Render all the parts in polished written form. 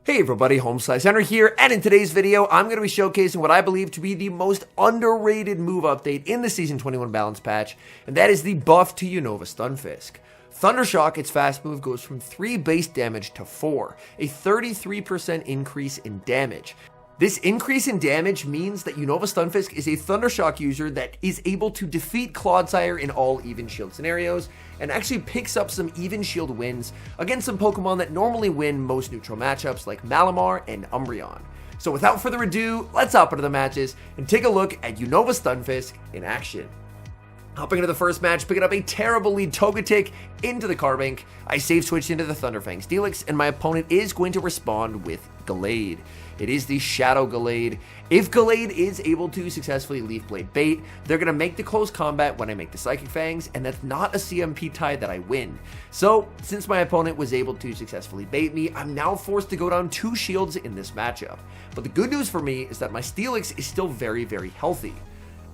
Hey everybody, HomeSliceHenry here, and in today's video, I'm going to be showcasing what I believe to be the most underrated move update in the Season 21 Balance patch, and that is the buff to Unova Stunfisk. Thundershock, its fast move, goes from 3 base damage to 4, a 33% increase in damage. This increase in damage means that Unova Stunfisk is a Thundershock user that is able to defeat Clodsire in all even shield scenarios, and actually picks up some even shield wins against some Pokemon that normally win most neutral matchups like Malamar and Umbreon. So without further ado, let's hop into the matches and take a look at Unova Stunfisk in action. Hopping into the first match, picking up a terrible lead Togetic into the Carbink. I save switched into the Thunderfang Steelix, and my opponent is going to respond with Gallade. It is the Shadow Gallade. If Gallade is able to successfully Leaf Blade bait, they're going to make the close combat when I make the Psychic Fangs, and that's not a CMP tie that I win. So, since my opponent was able to successfully bait me, I'm now forced to go down 2 shields in this matchup. But the good news for me is that my Steelix is still very, very healthy,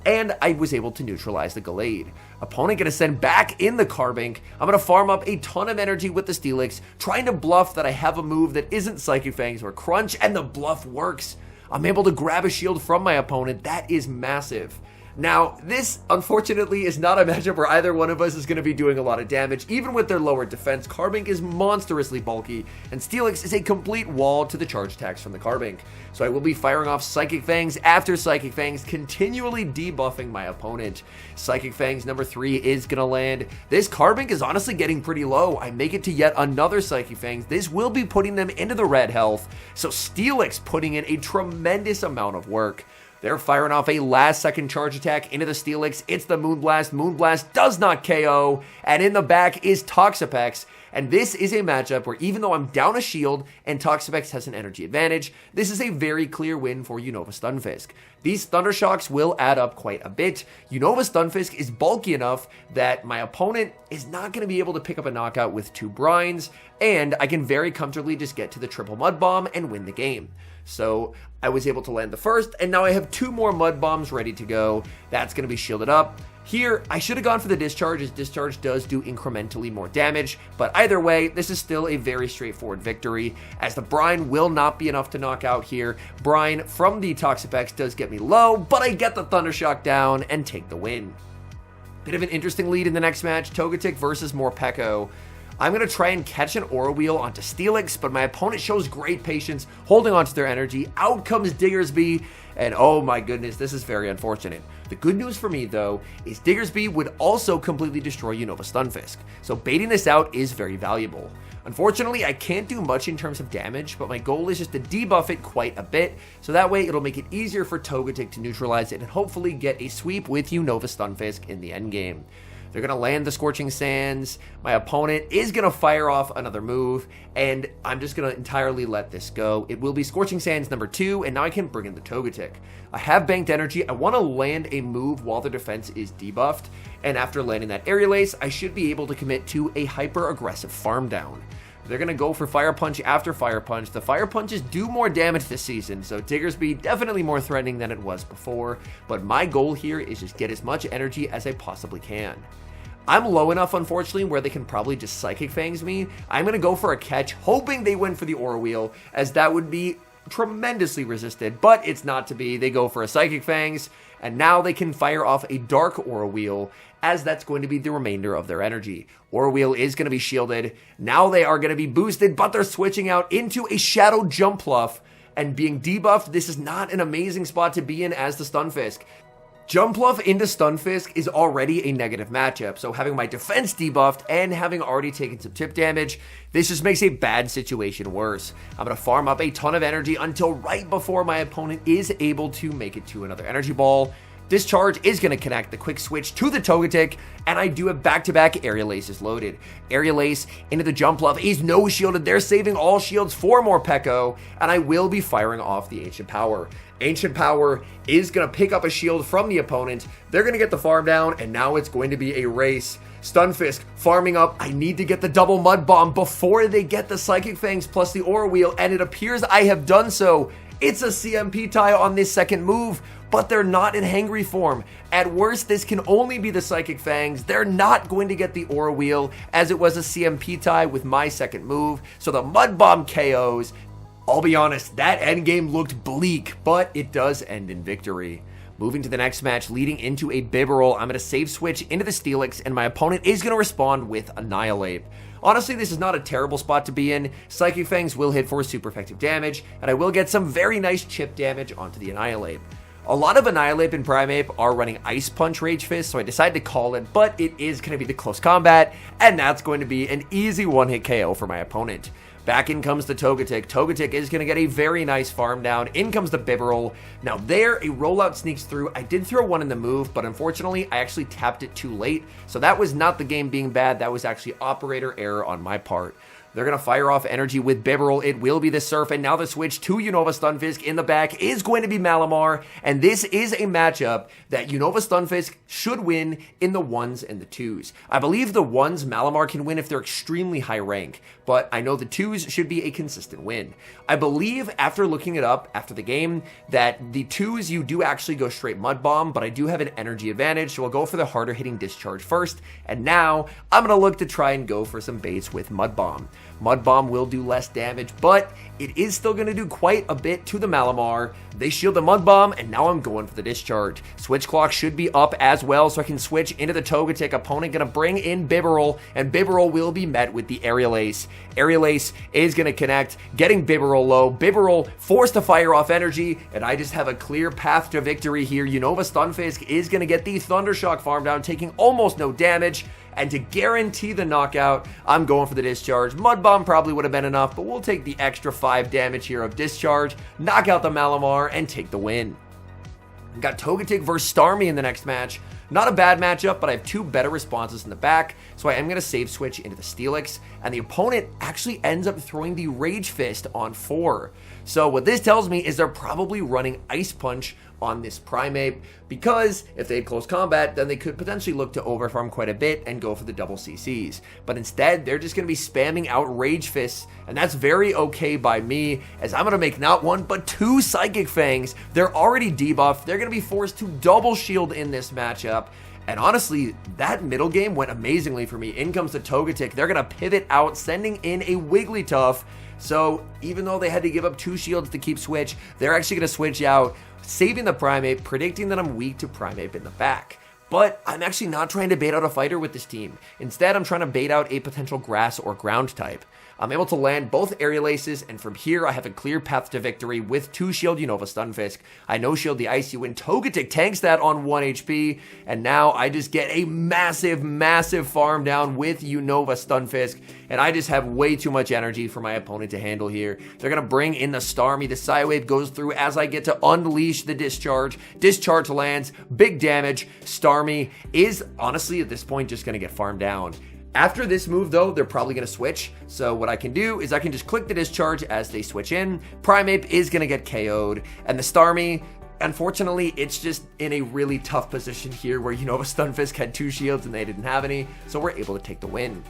and I was able to neutralize the Gallade. Opponent gonna send back in the Carbink. I'm gonna farm up a ton of energy with the Steelix, trying to bluff that I have a move that isn't Psychic Fangs or Crunch, and the bluff works. I'm able to grab a shield from my opponent. That is massive. Now, this, unfortunately, is not a matchup where either one of us is going to be doing a lot of damage. Even with their lower defense, Carbink is monstrously bulky, and Steelix is a complete wall to the charge attacks from the Carbink. So I will be firing off Psychic Fangs after Psychic Fangs, continually debuffing my opponent. Psychic Fangs number 3 is going to land. This Carbink is honestly getting pretty low. I make it to yet another Psychic Fangs. This will be putting them into the red health, so Steelix putting in a tremendous amount of work. They're firing off a last-second charge attack into the Steelix. It's the Moonblast. Moonblast does not KO. And in the back is Toxapex. And this is a matchup where even though I'm down a shield and Toxapex has an energy advantage, this is a very clear win for Unova Stunfisk. These Thundershocks will add up quite a bit. Unova Stunfisk is bulky enough that my opponent is not going to be able to pick up a knockout with 2 Brines, and I can very comfortably just get to the triple Mud Bomb and win the game. So I was able to land the first, and now I have 2 more Mud Bombs ready to go. That's going to be shielded up. Here, I should have gone for the Discharge, as Discharge does do incrementally more damage, but either way, this is still a very straightforward victory, as the Brine will not be enough to knock out here. Brine from the Toxapex does get me low, but I get the Thundershock down and take the win. Bit of an interesting lead in the next match, Togetic versus Morpeko. I'm going to try and catch an Aura Wheel onto Steelix, but my opponent shows great patience, holding onto their energy. Out comes Diggersby, and oh my goodness, this is very unfortunate. The good news for me, though, is Diggersby would also completely destroy Unova Stunfisk, so baiting this out is very valuable. Unfortunately, I can't do much in terms of damage, but my goal is just to debuff it quite a bit, so that way it'll make it easier for Togetic to neutralize it and hopefully get a sweep with Unova Stunfisk in the endgame. They're going to land the Scorching Sands. My opponent is going to fire off another move, and I'm just going to entirely let this go. It will be Scorching Sands number 2, and now I can bring in the Togetic. I have banked energy. I want to land a move while the defense is debuffed, and after landing that Aerial Ace, I should be able to commit to a hyper-aggressive farm down. They're going to go for Fire Punch after Fire Punch. The Fire Punches do more damage this season, so Diggersby definitely more threatening than it was before, but my goal here is just get as much energy as I possibly can. I'm low enough, unfortunately, where they can probably just Psychic Fangs me. I'm going to go for a catch, hoping they win for the Aura Wheel, as that would be tremendously resisted, but it's not to be. They go for a Psychic Fangs, and now they can fire off a Dark Aura Wheel, as that's going to be the remainder of their energy. Aura Wheel is going to be shielded. Now they are going to be boosted, but they're switching out into a Shadow Jumpluff, and being debuffed, this is not an amazing spot to be in as the Stunfisk. Jumpluff into Stunfisk is already a negative matchup, so having my defense debuffed and having already taken some tip damage, this just makes a bad situation worse. I'm going to farm up a ton of energy until right before my opponent is able to make it to another energy ball. Discharge is going to connect the quick switch to the Togetic, and I do have back-to-back Aerial Aces loaded. Aerial Ace into the Jumpluff. He's no shielded. They're saving all shields for Morpeko, and I will be firing off the Ancient Power. Ancient Power is going to pick up a shield from the opponent. They're going to get the farm down, and now it's going to be a race. Stunfisk farming up. I need to get the double Mud Bomb before they get the Psychic Fangs plus the Aura Wheel, and it appears I have done so. It's a CMP tie on this second move, but they're not in Hangry form. At worst, this can only be the Psychic Fangs. They're not going to get the Aura Wheel, as it was a CMP tie with my second move, so the Mud Bomb KOs. I'll be honest, that endgame looked bleak, but it does end in victory. Moving to the next match, leading into a Bibarel, I'm going to save switch into the Steelix, and my opponent is going to respond with Annihilate. Honestly, this is not a terrible spot to be in. Psychic Fangs will hit for super effective damage, and I will get some very nice chip damage onto the Annihilate. A lot of Annihilate and Primeape are running Ice Punch Rage Fist, so I decided to call it, but it is going to be the close combat, and that's going to be an easy one-hit KO for my opponent. Back in comes the Togetic. Togetic is going to get a very nice farm down. In comes the Bibarel. Now there, a rollout sneaks through. I did throw one in the move, but unfortunately, I actually tapped it too late. So that was not the game being bad. That was actually operator error on my part. They're going to fire off energy with Bibarel. It will be the Surf, and now the switch to Unova Stunfisk in the back is going to be Malamar, and this is a matchup that Unova Stunfisk should win in the 1s and the 2s. I believe the 1s Malamar can win if they're extremely high rank, but I know the 2s should be a consistent win. I believe, after looking it up after the game, that the 2s you do actually go straight Mud Bomb, but I do have an energy advantage, so I'll go for the harder hitting Discharge first, and now I'm going to look to try and go for some baits with Mud Bomb. Mud Bomb will do less damage, but it is still going to do quite a bit to the Malamar. They shield the Mud Bomb, and now I'm going for the Discharge. Switch clock should be up as well, so I can switch into the Togetic. Opponent going to bring in Bibarel, and Bibarel will be met with the Aerial Ace. Aerial Ace is going to connect, getting Bibarel low. Bibarel forced to fire off energy, and I just have a clear path to victory here. Unova Stunfisk is going to get the Thundershock farm down, taking almost no damage. And to guarantee the knockout, I'm going for the Discharge. Mud Bomb probably would have been enough, but we'll take the extra 5 damage here of Discharge, knock out the Malamar, and take the win. We've got Togetic versus Starmie in the next match. Not a bad matchup, but I have 2 better responses in the back, so I am going to save switch into the Steelix, and the opponent actually ends up throwing the Rage Fist on 4. So what this tells me is they're probably running Ice Punch on this Primeape, because if they had close combat, then they could potentially look to overfarm quite a bit and go for the double CCs. But instead, they're just going to be spamming out Rage Fists, and that's very okay by me, as I'm going to make not 1, but 2 Psychic Fangs. They're already debuffed. They're going to be forced to double shield in this matchup. And honestly, that middle game went amazingly for me. In comes the Togetic. They're going to pivot out, sending in a Wigglytuff. So even though they had to give up 2 shields to keep switch, they're actually going to switch out, saving the Primeape, predicting that I'm weak to Primeape in the back. But I'm actually not trying to bait out a fighter with this team. Instead, I'm trying to bait out a potential grass or ground type. I'm able to land both Aerial Aces, and from here, I have a clear path to victory with 2 shield Unova Stunfisk. I no-shield the Icy Wind. Togetic tanks that on 1 HP, and now I just get a massive, massive farm down with Unova Stunfisk, and I just have way too much energy for my opponent to handle here. They're going to bring in the Starmie. The Psywave goes through as I get to unleash the Discharge. Discharge lands, big damage. Starmie is, honestly, at this point, just going to get farmed down. After this move, though, they're probably going to switch. So what I can do is I can just click the Discharge as they switch in. Primeape is going to get KO'd. And the Starmie, unfortunately, it's just in a really tough position here where Unova Stunfisk had 2 shields and they didn't have any. So we're able to take the win.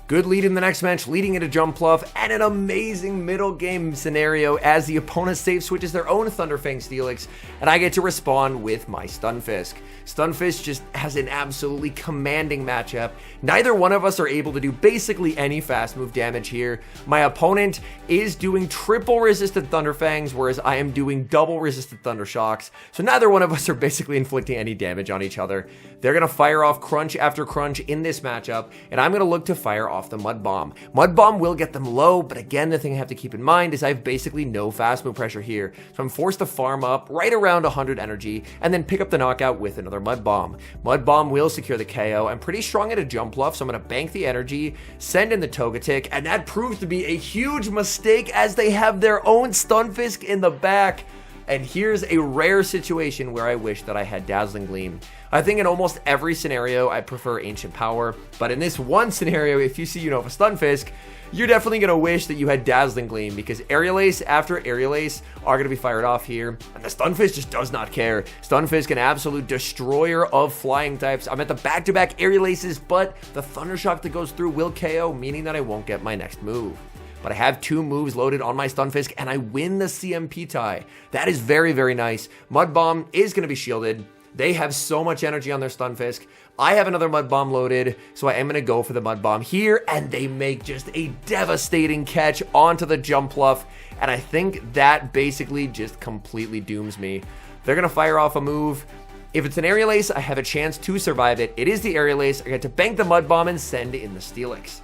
Good lead in the next match, leading into Jumpluff, and an amazing middle game scenario as the opponent save switches their own Thunderfang Steelix, and I get to respond with my Stunfisk. Stunfisk just has an absolutely commanding matchup. Neither one of us are able to do basically any fast move damage here. My opponent is doing triple resisted Thunderfangs, whereas I am doing double resisted Thundershocks, so neither one of us are basically inflicting any damage on each other. They're going to fire off crunch after crunch in this matchup, and I'm going to look to fire off the Mud Bomb. Mud Bomb will get them low, but again, the thing I have to keep in mind is I have basically no fast move pressure here, so I'm forced to farm up right around 100 energy and then pick up the knockout with another Mud Bomb. Mud Bomb will secure the KO. I'm pretty strong at a Jumpluff, so I'm going to bank the energy, send in the Togetic, and that proves to be a huge mistake as they have their own Stunfisk in the back. And here's a rare situation where I wish that I had Dazzling Gleam. I think in almost every scenario, I prefer Ancient Power, but in this one scenario, if you see Unova Stunfisk, you're definitely going to wish that you had Dazzling Gleam, because Aerial Ace after Aerial Ace are going to be fired off here, and the Stunfisk just does not care. Stunfisk, an absolute destroyer of flying types. I'm at the back-to-back Aerial Aces, but the Thundershock that goes through will KO, meaning that I won't get my next move. But I have 2 moves loaded on my Stunfisk, and I win the CMP tie. That is very, very nice. Mud Bomb is going to be shielded. They have so much energy on their Stunfisk. I have another Mud Bomb loaded, so I am going to go for the Mud Bomb here, and they make just a devastating catch onto the Jumpluff, and I think that basically just completely dooms me. They're going to fire off a move. If it's an Aerial Ace, I have a chance to survive it. It is the Aerial Ace. I get to bank the Mud Bomb and send in the Steelix.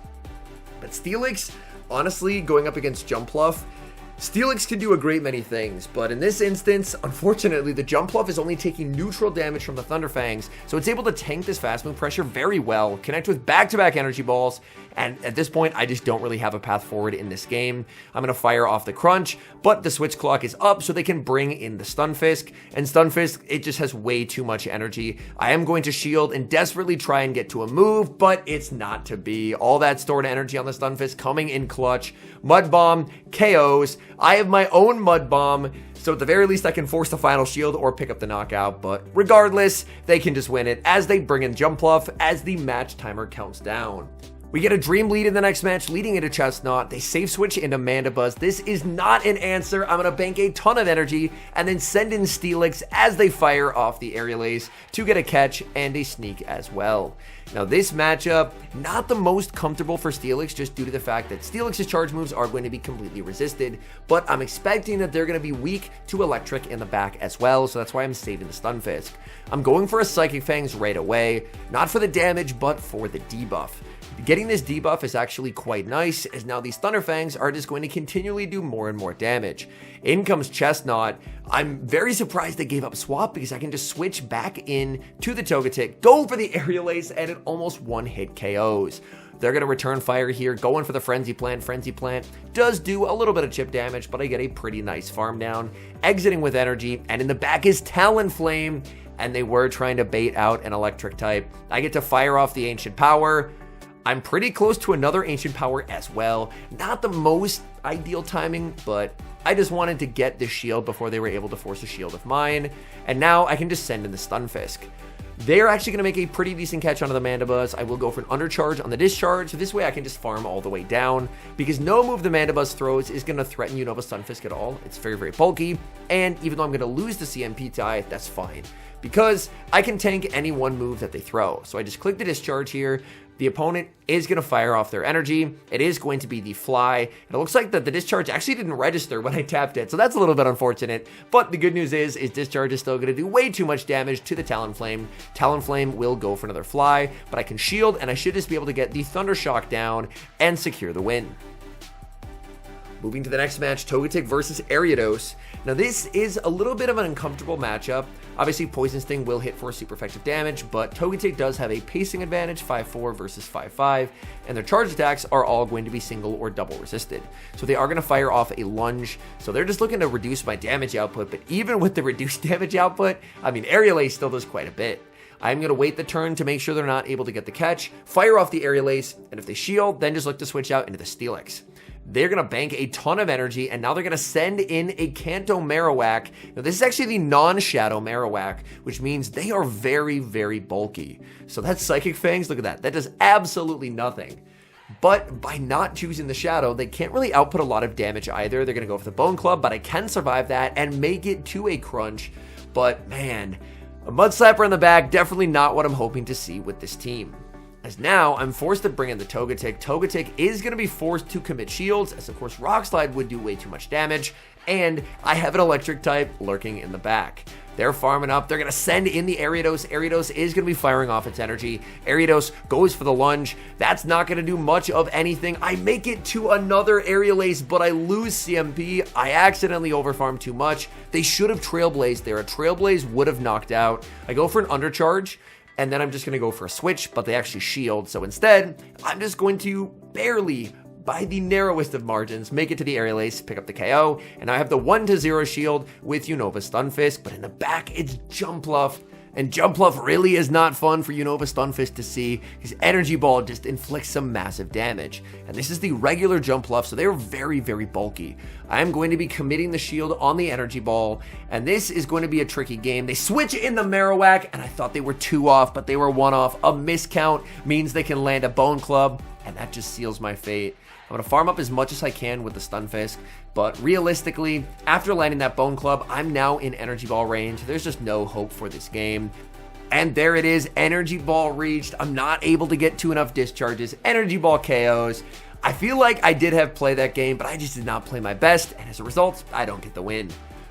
But Steelix, honestly, going up against Jumpluff, Steelix can do a great many things, but in this instance, unfortunately, the Jumpluff is only taking neutral damage from the Thunderfangs, so it's able to tank this fast move pressure very well, connect with back-to-back energy balls, and at this point, I just don't really have a path forward in this game. I'm going to fire off the Crunch, but the switch clock is up, so they can bring in the Stunfisk, and Stunfisk, it just has way too much energy. I am going to shield and desperately try and get to a move, but it's not to be. All that stored energy on the Stunfisk coming in clutch. Mud Bomb, KOs. I have my own Mud Bomb, so at the very least I can force the final shield or pick up the knockout, but regardless, they can just win it as they bring in Jumpluff as the match timer counts down. We get a Dream lead in the next match, leading into Chestnut. They save switch into Mandibuzz. This is not an answer. I'm going to bank a ton of energy and then send in Steelix as they fire off the Aerial Ace to get a catch and a sneak as well. Now this matchup, not the most comfortable for Steelix just due to the fact that Steelix's charge moves are going to be completely resisted, but I'm expecting that they're going to be weak to Electric in the back as well, so that's why I'm saving the Stunfisk. I'm going for a Psychic Fangs right away, not for the damage, but for the debuff. Getting this debuff is actually quite nice, as now these Thunderfangs are just going to continually do more and more damage. In comes Chestnut. I'm very surprised they gave up Swap because I can just switch back in to the Togetic, go for the Aerial Ace, and it almost one-hit KOs. They're going to return fire here, going for the Frenzy Plant. Frenzy Plant does do a little bit of chip damage, but I get a pretty nice farm down. Exiting with energy, and in the back is Talonflame, and they were trying to bait out an Electric type. I get to fire off the Ancient Power. I'm pretty close to another Ancient Power as well. Not the most ideal timing, but I just wanted to get the shield before they were able to force a shield of mine. And now I can just send in the Stunfisk. They're actually going to make a pretty decent catch onto the Mandibuzz. I will go for an Undercharge on the Discharge, so this way I can just farm all the way down, because no move the Mandibuzz throws is going to threaten Unova Stunfisk at all. It's very, very bulky, and even though I'm going to lose the CMP tie, that's fine, because I can tank any one move that they throw. So I just click the Discharge here. The opponent is going to fire off their energy. It is going to be the Fly. And it looks like that the Discharge actually didn't register when I tapped it, so that's a little bit unfortunate. But the good news is Discharge is still going to do way too much damage to the Talonflame. Talonflame will go for another Fly, but I can shield, and I should just be able to get the Thunder Shock down and secure the win. Moving to the next match, Togetic versus Ariados. Now this is a little bit of an uncomfortable matchup. Obviously Poison Sting will hit for super effective damage, but Togetic does have a pacing advantage, 5-4 versus 5-5, and their charge attacks are all going to be single or double resisted. So they are going to fire off a lunge, so they're just looking to reduce my damage output, but even with the reduced damage output, I mean Aerial Ace still does quite a bit. I'm going to wait the turn to make sure they're not able to get the catch, fire off the Aerial Ace, and if they shield, then just look to switch out into the Steelix. They're going to bank a ton of energy, and now they're going to send in a Kanto Marowak. Now, this is actually the non-Shadow Marowak, which means they are very, very bulky. So that's Psychic Fangs. Look at that. That does absolutely nothing. But by not choosing the Shadow, they can't really output a lot of damage either. They're going to go for the Bone Club, but I can survive that and make it to a Crunch. But, man, a Mud Slapper in the back, definitely not what I'm hoping to see with this team. As now, I'm forced to bring in the Togetic. Togetic is going to be forced to commit shields, as of course Rock Slide would do way too much damage, and I have an Electric type lurking in the back. They're farming up. They're going to send in the Ariados. Ariados is going to be firing off its energy. Ariados goes for the lunge. That's not going to do much of anything. I make it to another Aerial Ace, but I lose CMP. I accidentally overfarmed too much. They should have Trailblazed there. A Trailblaze would have knocked out. I go for an Undercharge, and then I'm just going to go for a switch, but they actually shield. So instead, I'm just going to barely, by the narrowest of margins, make it to the Aerial Ace, pick up the KO, and I have the 1-0 shield with Unova Stunfisk, but in the back, it's Jumpluff. And Jumpluff really is not fun for Unova Stunfisk to see. His Energy Ball just inflicts some massive damage. And this is the regular Jumpluff, so they're very, very bulky. I am going to be committing the shield on the Energy Ball, and this is going to be a tricky game. They switch in the Marowak, and I thought they were 2 off, but they were 1 off. A miscount means they can land a Bone Club, and that just seals my fate. I'm going to farm up as much as I can with the Stunfisk, but realistically, after landing that Bone Club, I'm now in Energy Ball range. There's just no hope for this game. And there it is, Energy Ball reached. I'm not able to get to enough discharges. Energy Ball KOs. I feel like I did have play that game, but I just did not play my best, and as a result, I don't get the win.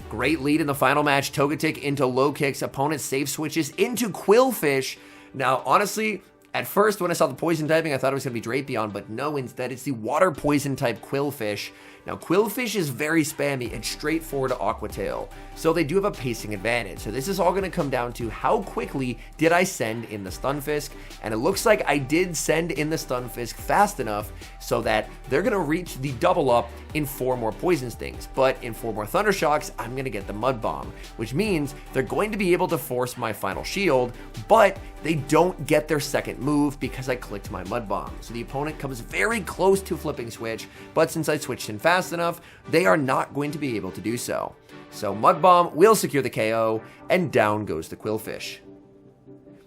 Great lead in the final match. Togetic into low kicks. Opponent safe switches into Qwilfish. Now, honestly, at first when I saw the poison typing, I thought it was going to be Drapion, but no, instead it's the water poison type Qwilfish. Now, Qwilfish is very spammy and straightforward to Aqua Tail, so they do have a pacing advantage. So this is all going to come down to how quickly did I send in the Stunfisk, and it looks like I did send in the Stunfisk fast enough so that they're going to reach the double up in 4 more Poison Stings, but in 4 more Thunder Shocks, I'm going to get the Mud Bomb, which means they're going to be able to force my final shield, but they don't get their second move because I clicked my Mud Bomb. So the opponent comes very close to flipping switch, but since I switched in fast enough, they are not going to be able to do so. So Mud Bomb will secure the KO, and down goes the Qwilfish.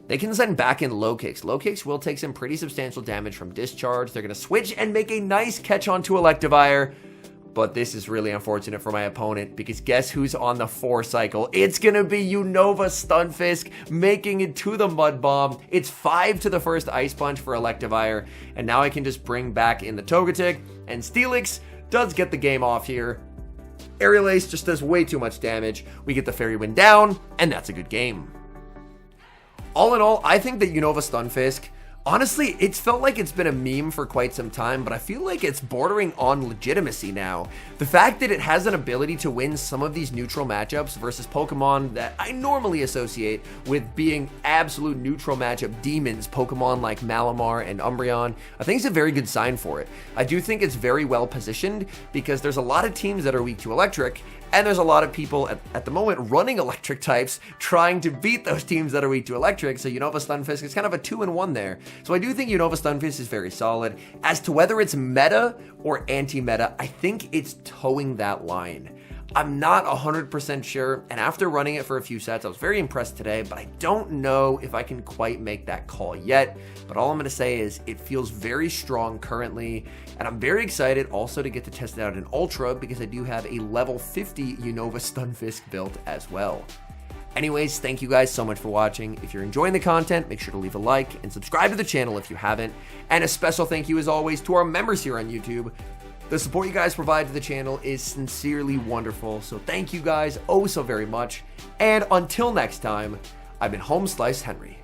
They can send back in low kicks. Low kicks will take some pretty substantial damage from discharge. They're going to switch and make a nice catch onto Electivire. But this is really unfortunate for my opponent because guess who's on the 4 cycle? It's going to be Unova Stunfisk making it to the Mud Bomb. It's 5 to the first Ice Punch for Electivire. And now I can just bring back in the Togetic. And Steelix does get the game off here. Aerial Ace just does way too much damage. We get the Fairy Wind down, and that's a good game. All in all, I think that Unova Stunfisk, honestly, it's felt like it's been a meme for quite some time, but I feel like it's bordering on legitimacy now. The fact that it has an ability to win some of these neutral matchups versus Pokemon that I normally associate with being absolute neutral matchup demons, Pokemon like Malamar and Umbreon, I think it's a very good sign for it. I do think it's very well positioned because there's a lot of teams that are weak to Electric, and there's a lot of people at the moment running Electric types trying to beat those teams that are weak to Electric, so Unova Stunfisk is kind of a 2-in-1 there. So I do think Unova Stunfisk is very solid. As to whether it's meta or anti-meta, I think it's towing that line. I'm not 100% sure, and after running it for a few sets, I was very impressed today, but I don't know if I can quite make that call yet. But all I'm going to say is it feels very strong currently, and I'm very excited also to get to test it out in Ultra because I do have a level 50 Unova Stunfisk built as well. Anyways, thank you guys so much for watching. If you're enjoying the content, make sure to leave a like and subscribe to the channel if you haven't. And a special thank you as always to our members here on YouTube. The support you guys provide to the channel is sincerely wonderful, so thank you guys oh so very much. And until next time, I've been HomeSliceHenry.